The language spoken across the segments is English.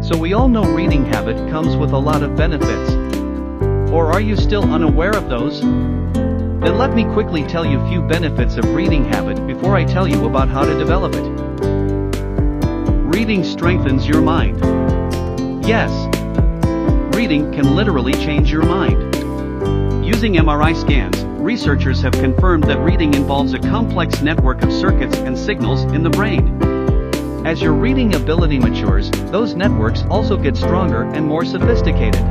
So we all know reading habit comes with a lot of benefits. Or are you still unaware of those? Then let me quickly tell you a few benefits of reading habit before I tell you about how to develop it. Reading strengthens your mind. Yes, reading can literally change your mind. Using MRI scans, researchers have confirmed that reading involves a complex network of circuits and signals in the brain. As your reading ability matures, those networks also get stronger and more sophisticated.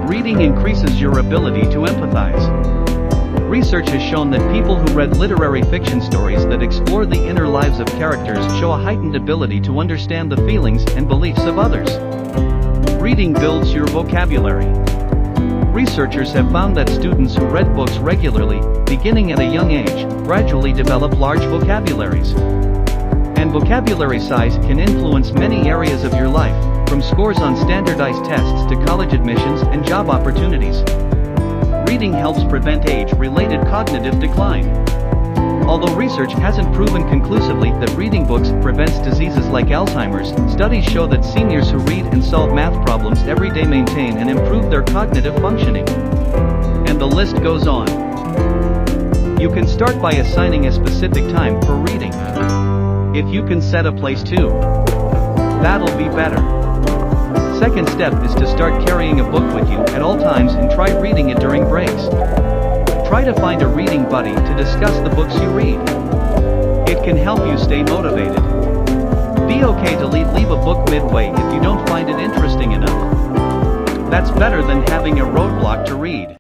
Reading increases your ability to empathize. Research has shown that people who read literary fiction stories that explore the inner lives of characters show a heightened ability to understand the feelings and beliefs of others. Reading builds your vocabulary. Researchers have found that students who read books regularly, beginning at a young age, gradually develop large vocabularies. And vocabulary size can influence many areas of your life, from scores on standardized tests to college admissions and job opportunities. Reading helps prevent age-related cognitive decline. Although research hasn't proven conclusively that reading books prevents diseases like Alzheimer's, studies show that seniors who read and solve math problems every day maintain and improve their cognitive functioning. And the list goes on. You can start by assigning a specific time for reading. If you can set a place too, that'll be better. Second step is to start carrying a book with you at all times and try reading it during breaks. Try to find a reading buddy to discuss the books you read. It can help you stay motivated. Be okay to leave a book midway if you don't find it interesting enough. That's better than having a roadblock to read.